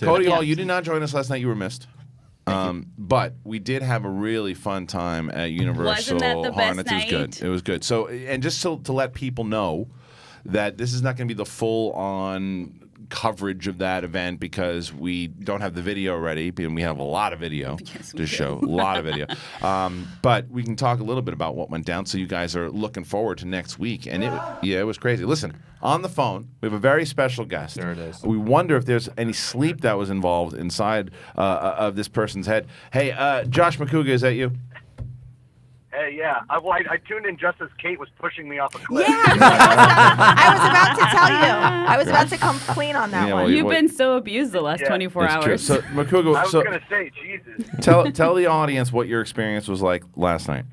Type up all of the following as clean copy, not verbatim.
Cody Hall, you did not join us last night. You were missed. But we did have a really fun time at Universal. Wasn't that the best Hornets. It was good. It was good. So, and just to let people know that this is not going to be the full-on coverage of that event because we don't have the video ready, and we have a lot of video to show. A lot of video. But we can talk a little bit about what went down, so you guys are looking forward to next week. And it was crazy. Listen, on the phone, we have a very special guest. There it is. We wonder if there's any sleep that was involved inside of this person's head. Hey, Josh Macuga, is that you? Hey, yeah. I tuned in just as Kate was pushing me off a cliff. Yeah, I was about to tell you. I was about to come clean on that one. You've been so abused the last 24 It's hours. true. So, Macuga, I was going to say, Jesus. tell the audience what your experience was like last night.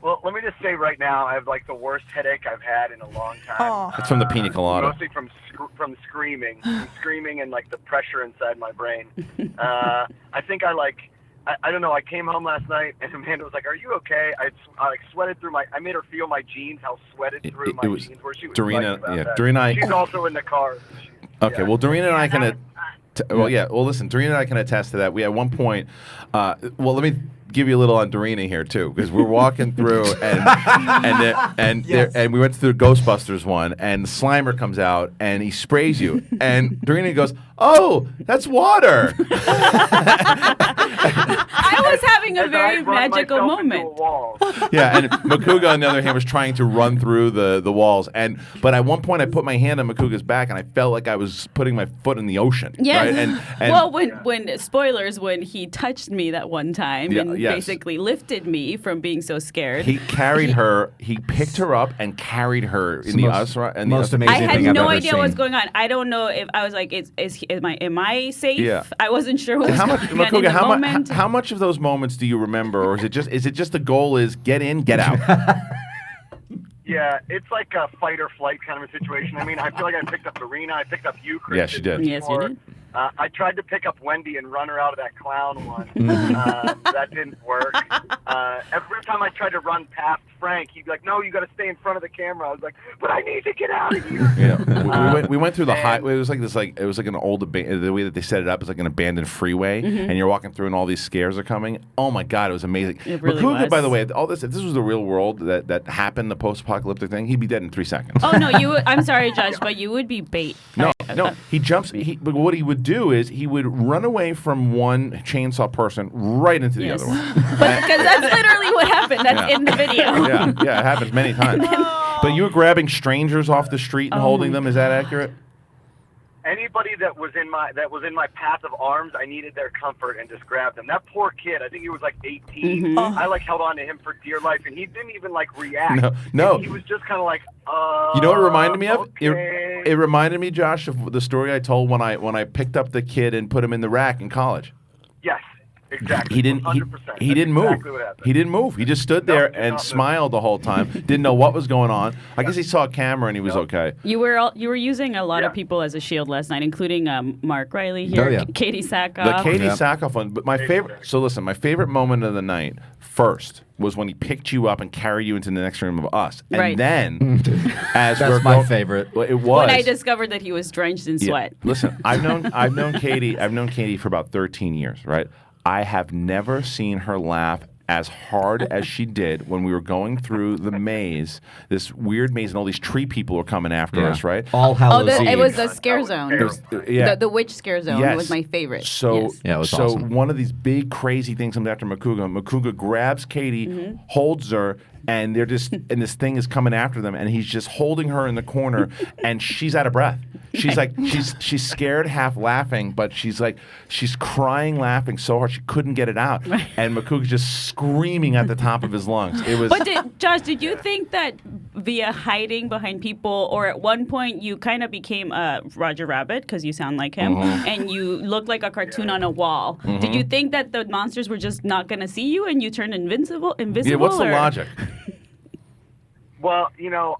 Well, let me just say right now, I have like the worst headache I've had in a long time. Oh. It's from the pina colada. Mostly from screaming, and like the pressure inside my brain. I think I don't know. I came home last night and Amanda was like, "Are you okay?" I like sweated through I made her feel my jeans, how sweated through my jeans. Where she was Dorina, that. Dorina. She's also in the car. Okay, well, Dorina and I can. Listen, Dorina and I can attest to that. We at one point. Let me give you a little on Dorina here too, because we're walking through and we went through the Ghostbusters one, and Slimer comes out and he sprays you, and Dorina goes, "Oh, that's water." I was having a very magical moment. Yeah, and Macuga, on the other hand, was trying to run through the walls. But at one point, I put my hand on Macuga's back, and I felt like I was putting my foot in the ocean. Yeah. Right? And well, when spoilers, when he touched me that one time and basically lifted me from being so scared. He carried her. He picked her up and carried her in the Usra. Most amazing I had thing I've no ever idea seen. what was going on. I don't know if I was like, am I safe? Yeah. I wasn't sure what was How much, going on in Macuga, the moment. how much of those moments do you remember, or is it just the goal is get in, get out? Yeah, it's like a fight or flight kind of a situation. I mean, I feel like I picked up Dorina. I picked up you, Chris. Yeah, she did. Yes, you did. I tried to pick up Wendy and run her out of that clown one. That didn't work. Every time I tried to run past Frank, he'd be like, "No, you got to stay in front of the camera." I was like, "But I need to get out of here." Yeah, we went through the high. It was like this, it was like an old the way that they set it up is like an abandoned freeway, and you're walking through, and all these scares are coming. Oh my God, it was amazing. It really Macuga, was. by the way, if this was the real world that happened, the post-apocalyptic thing, he'd be dead in 3 seconds. Oh no, you would, I'm sorry, Josh, but you would be bait. No, he jumps. But what he would do is he would run away from one chainsaw person right into the other one. But because that's literally what happened. That's in the video. Yeah, it happens many times. But you were grabbing strangers off the street and holding them. Is that accurate? Anybody that was in my path of arms, I needed their comfort and just grabbed them. That poor kid, I think he was like 18. Mm-hmm. I held on to him for dear life, and he didn't even react. No. He was just kind of like, You know what it reminded me of? Okay. It reminded me, Josh, of the story I told when I picked up the kid and put him in the rack in college. Yes, exactly. He didn't. 100%. He didn't move. Exactly what happened. He didn't move. He just stood there he did and not move. smiled the whole time. Didn't know what was going on. I guess he saw a camera and he was okay. You were using a lot of people as a shield last night, including Mark Riley here, Oh, yeah. Katie Sackhoff. The Katie Sackhoff one. But my favorite. So listen, my favorite moment of the night first was when he picked you up and carried you into the next room of us, and Right. then as That's we're my going, favorite. Well, it was when I discovered that he was drenched in sweat. Listen, I've known Katie for about 13 years, right? I have never seen her laugh as hard as she did when we were going through the maze, this weird maze, and all these tree people were coming after us, right? All Hallows Eve. It was the scare zone. It was, yeah. The witch scare zone Yes. was my favorite. So, Yes. Yeah, it was so awesome. one of these big crazy things comes after Macuga. Macuga grabs Katie, holds her, and they're just and this thing is coming after them, and he's just holding her in the corner, and she's out of breath. She's like she's scared, half laughing, but she's crying, laughing so hard she couldn't get it out, and Macuga's just screaming at the top of his lungs. It was. But Josh, did you think that via hiding behind people, or at one point you kind of became Roger Rabbit because you sound like him, and you looked like a cartoon on a wall? Did you think that the monsters were just not going to see you and you turned invisible? Yeah, what's the logic? Well,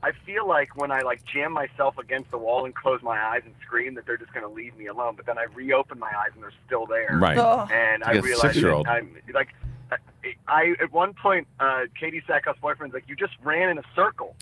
I feel like when I jam myself against the wall and close my eyes and scream that they're just going to leave me alone, but then I reopen my eyes and they're still there. Right. And I Like a realized 6-year-old. I'm like, I at one point, Katie Sackhoff's boyfriend's like, "You just ran in a circle."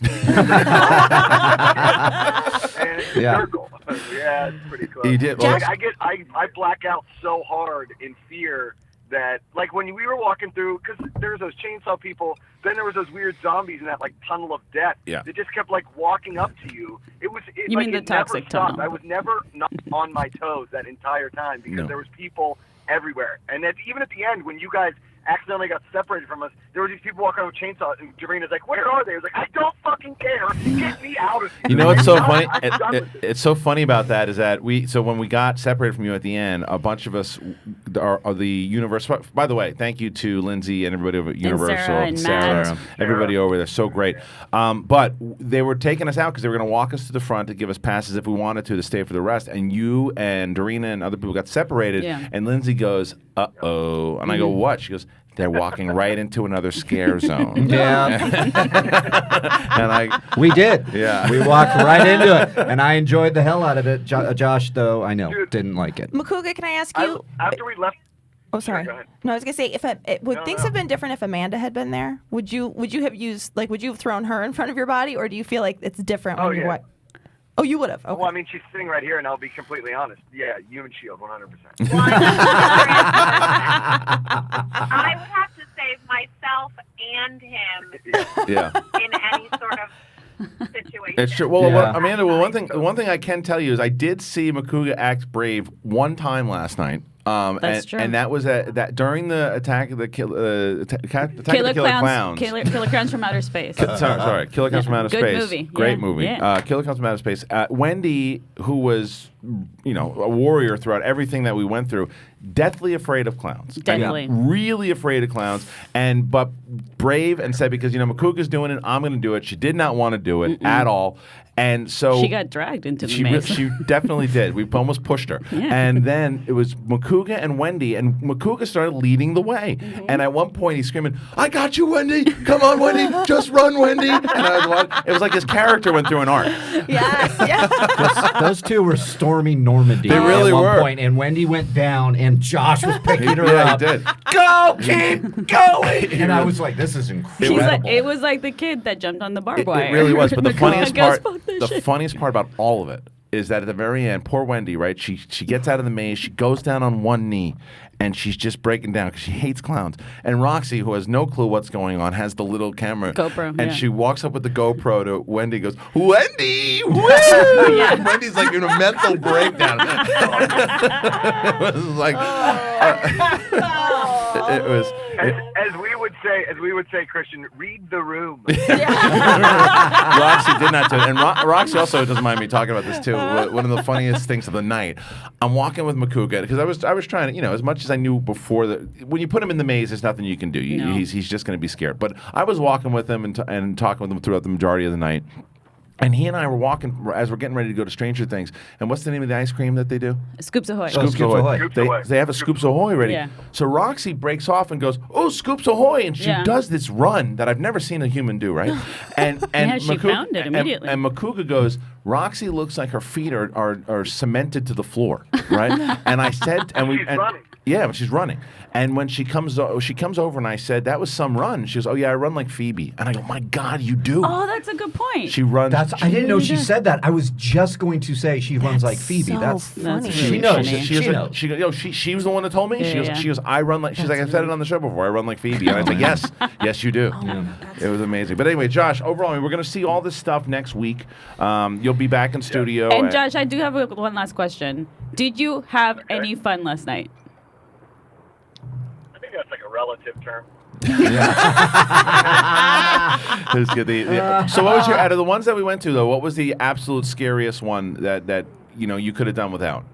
And it's a Yeah. circle. Yeah, it's pretty close. You did. Well, Well, I black out so hard in fear that, like, when we were walking through, because there was those chainsaw people, then there was those weird zombies in that, like, tunnel of death. Yeah. They just kept, like, walking up to you. You mean the toxic never stopped. tunnel. I was never not on my toes that entire time because No. there was people everywhere. And even at the end, when you guys accidentally got separated from us, there were these people walking around with chainsaws, and Jareena's like, "Where are they?" I was like, "I don't fucking care. Get me out of here." You know what's so funny? I'm done with it. It's so funny about that is that when we got separated from you at the end, a bunch of us are the Universal. By the way, thank you to Lindsay and everybody over at Universal, Sarah and Matt. everybody over there, so great. But they were taking us out because they were going to walk us to the front to give us passes if we wanted to stay for the rest. And you and Darina and other people got separated. Yeah. And Lindsay goes, "Uh-oh," and I go, "What?" She goes, "They're walking right into another scare zone." Yeah, And we did. Yeah. We walked right into it, and I enjoyed the hell out of it. Josh, though, I know, Dude. didn't like it. Macuga, can I ask you? After we left, Oh, sorry. Go ahead. No, I was gonna say would things no. have been different if Amanda had been there? Would you have used would you have thrown her in front of your body, or do you feel like it's different when you yeah. what? Oh, you would have. Okay. well, I mean, she's sitting right here, and I'll be completely honest. Yeah, human shield, 100%. Well, I would have to save myself and him yeah. in any sort of situation. It's true. Well, Yeah. Amanda. Well, one thing I can tell you is I did see Macuga act brave one time last night. That's and, true. And that was that during the attack of the Killer Clowns. Clowns. Killer Clowns from Outer Space. Sorry, Killer Clowns from Outer Good Space. movie. Great Yeah. movie. Yeah. Killer Clowns from Outer Space. Wendy, who was, a warrior throughout everything that we went through, deathly afraid of clowns. Deathly. I mean, really afraid of clowns, but brave and said, because Macuga's doing it, I'm going to do it. She did not want to do it at all. And so She got dragged into the she maze. she definitely did. We almost pushed her. Yeah. And then it was Macuga and Wendy, and Macuga started leading the way. Mm-hmm. And at one point he's screaming, "I got you, Wendy! Come on, Wendy! Just run, Wendy!" And it was like his character went through an arc. Yes. Yeah. Those two were storming Normandy They really at one were. point, and Wendy went down, and Josh was picking her Yeah, he up. did. Go, keep going! And I was like, this is incredible. It was like the kid that jumped on the barbed It wire. really was. But the Macuga funniest goes, part, "Fuck this shit." about all of it is that at the very end, poor Wendy, right? She gets out of the maze, she goes down on one knee, and she's just breaking down because she hates clowns. And Roxy, who has no clue what's going on, has the little camera. GoPro, And yeah. she walks up with the GoPro to Wendy, goes, "Wendy! Woo!" Yeah. Wendy's like in a mental breakdown. It was like, it was. As we would say, Christian, read the room. Roxy did not do it. And Roxy also doesn't mind me talking about this too. One of the funniest things of the night. I'm walking with Macuga because I was trying to, as much as I knew before when you put him in the maze, there's nothing you can do. No. He's just going to be scared. But I was walking with him and talking with him throughout the majority of the night. And he and I were walking as we're getting ready to go to Stranger Things. And what's the name of the ice cream that they do? Scoops Ahoy. Scoops Ahoy. Scoops Ahoy. They have a Scoops Ahoy ready. Yeah. So Roxy breaks off and goes, "Oh, Scoops Ahoy!" And she Yeah. does this run that I've never seen a human do, right? And Yeah, she found it immediately. And Macuga goes, "Roxy looks like her feet are cemented to the floor, right?" And I said, She's running. Yeah, she's running. And when she comes over, and I said, "That was some run." She goes, "Oh yeah, I run like Phoebe." And I go, "My God, you do." Oh, that's a good point. She runs. I didn't know she does. said that. I was just going to say she runs like Phoebe. so That's funny. That's she really knows. funny. She knows. She goes, she was the one that told me. Yeah, She goes, "I run like." She's like, "I've said it on the show before. I run like Phoebe." And I said, "Yes, yes, you do." It was amazing. But anyway, Josh, overall, we're going to see all this stuff next week. You'll be back in studio. And Josh, I do have one last question. Did you have any fun last night? I think that's like a relative term. It was good. So, what was your out of the ones that we went to though? What was the absolute scariest one that you could have done without?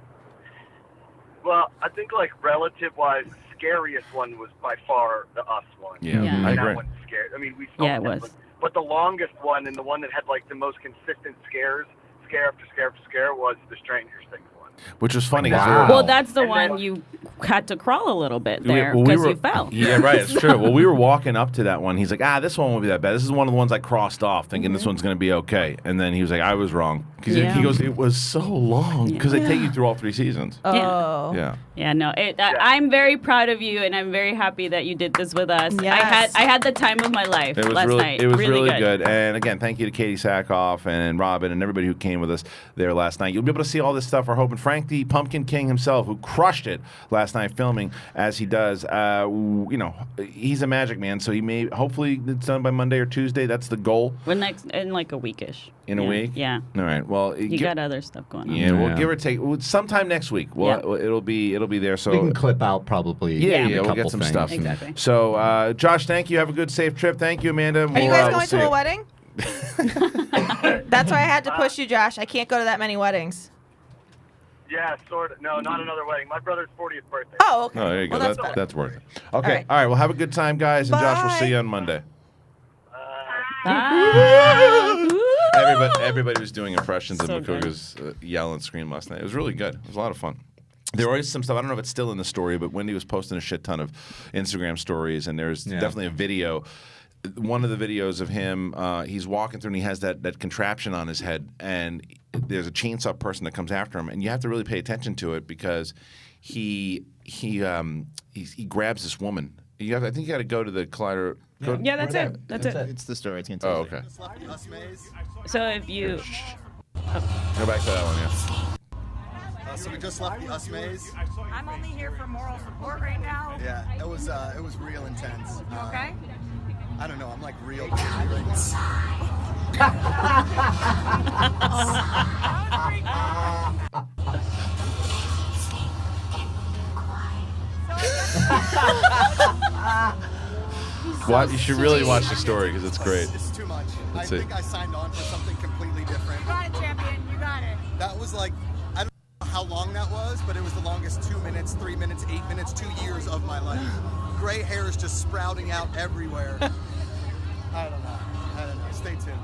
Well, I think like relative-wise, the scariest one was by far the Us one. Yeah, Yeah. I That agree. one's scary. I mean, we saw Yeah, it that was. one. But the longest one and the one that had like the most consistent scares, scare after scare after scare, was the Stranger Things one. Which was funny. 'cause Wow. Well, that's the And one then- you had to crawl a little bit we there were- because you fell. Yeah, right. It's true. Well, we were walking up to that one. He's like, this one won't be that bad. This is one of the ones I crossed off thinking this one's going to be okay. And then he was like, I was wrong. Because Yeah. he goes, it was so long. Because they take you through all 3 seasons. Oh. Yeah. Yeah, no. I'm very proud of you, and I'm very happy that you did this with us. Yes. I had the time of my life It was last really, night. it was really good. And again, thank you to Katie Sackhoff and Robin and everybody who came with us there last night. You'll be able to see all this stuff. We're hoping Frank the Pumpkin King himself, who crushed it last night filming, as he does. He's a magic man, so he may hopefully it's done by Monday or Tuesday. That's the goal. Well, in like a weekish. In a week? Yeah. All right. Well, You got other stuff going on. Yeah, we'll Yeah. give or take sometime next week. It'll be there. So We can clip out probably. yeah, a we'll couple get some things. stuff. Exactly. So, Josh, thank you. Have a good, safe trip. Thank you, Amanda. Are you guys going to a wedding? That's why I had to push you, Josh. I can't go to that many weddings. Yeah, sort of. No, not another wedding. My brother's 40th birthday. Oh, okay. Oh, there you go. Well, that's better. That's worth it. Okay. right. All right. Well, have a good time, guys. And Josh, we'll Bye. see you on Monday. Ah. Everybody was doing impressions So of good. Macuga's yell and scream last night. It was really good. It was a lot of fun. There was some stuff. I don't know if it's still in the story, but Wendy was posting a shit ton of Instagram stories, and there's definitely a video. One of the videos of him, he's walking through and he has that contraption on his head, and there's a chainsaw person that comes after him, and you have to really pay attention to it because he grabs this woman. I think you got to go to the collider. Yeah, that's it. That's it. It's the story. It's Oh, okay. So if you. Go back to that one. Yeah. So we just left the US maze. I'm only here for moral support right now. Yeah, it was real intense. Okay. I don't know. I'm like real dizzy right now. What? You should really watch the story because it's great. It's too much. Let's I see. think I signed on for something completely different. You got it, champion. You got it. That was like, I don't know how long that was, but it was the longest 2 minutes, 3 minutes, 8 minutes, 2 years of my life. Gray hair is just sprouting out everywhere. I don't know. Stay tuned.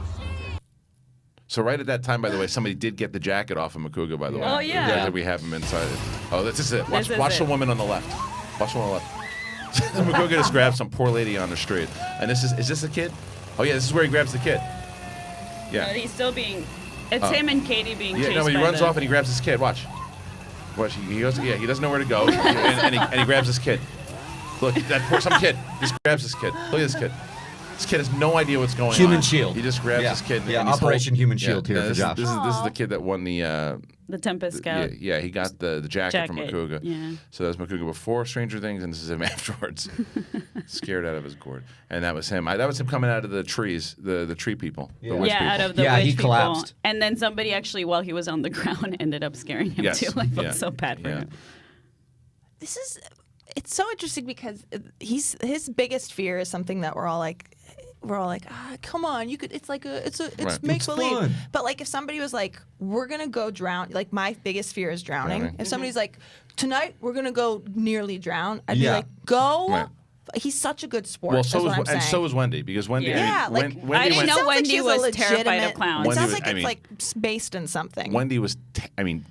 So right at that time, by the way, somebody did get the jacket off of Macuga, by the way. Oh, yeah. That we have him inside it. Oh, this is it. Watch, This is watch it. the woman on the left. Watch the one on the left. Macuga just grabs some poor lady on the street. And is this a kid? Oh, yeah, this is where he grabs the kid. Yeah. He's still being. It's him and Katie being chased. Yeah, no, he by runs the- off and he grabs his kid. Watch. He goes, yeah, he doesn't know where to go. and he grabs his kid. Look, some kid. He just grabs his kid. Look at this kid. This kid has no idea what's going on. Human Shield. He just grabs Yeah. his kid. Yeah, and he's Operation Human Shield here for this, Josh. This is the kid that won the Tempest Scout. yeah, he got the jacket from Jacket, Macuga. yeah. So that was Macuga before Stranger Things, and this is him afterwards. Scared out of his gourd. And that was him. That was him coming out of the trees, the tree people, the witch people. Out of the Yeah, witch he people. collapsed. And then somebody actually, while he was on the ground, ended up scaring him Yes, too. I felt yeah, so bad for yeah. him. It's so interesting because his biggest fear is something that we're all like, come on, you could. It's like it's Right. make believe. fun. But like if somebody was like, we're gonna go drown. Like my biggest fear is drowning. Drowning. If somebody's like, tonight we're gonna go nearly drown, I'd be Yeah. like, go. Right. He's such a good sport. Well, is what I'm and saying. so is Wendy, because Wendy. Yeah, I mean, like, Wendy I didn't went, know Sounds like Wendy she's a was terrified of legitimate- clowns. It Wendy sounds was- like I it's mean- like based in something. Wendy was,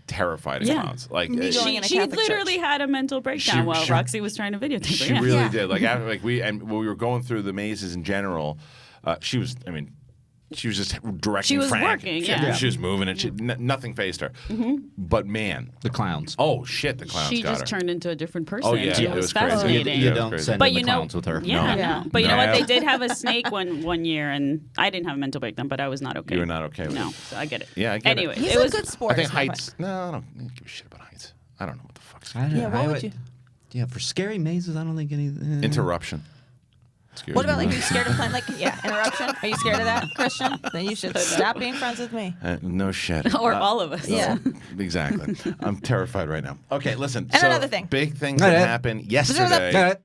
terrified of Yeah. clowns. Like Me going She, in a she Catholic literally church. had a mental breakdown while she- Roxy was trying to videotape her. she yeah. really Yeah. did. Like after, when we were going through the mazes in general, she was. I mean. She was just directing She was Frank. working, She- yeah. She was moving, and nothing phased her. But man, The clowns. oh shit, the clowns She got just her. turned into a different person. Oh, yeah, It it was was crazy. fascinating. You Yeah, it was don't crazy. send But in you the know, clowns with her. Yeah, No. no. But you know what? No. They did have a snake one year, and I didn't have a mental breakdown, but I was not okay. You were not okay with No, it. so I get it. Yeah, I get it. anyway, He's it a was good sport. I think is my heights. No, I don't give a shit about heights. I don't know what the fuck's Yeah, what would you? Yeah, for scary mazes, I don't think any. interruption. Scares What about me. like, are you scared of playing like interruption? Are you scared of that, Christian? Then you should stop being friends with me. No shit. or all of us. Yeah. Exactly. I'm terrified right now. Okay, listen. And so another thing. Big things All that right. happened yesterday. All right.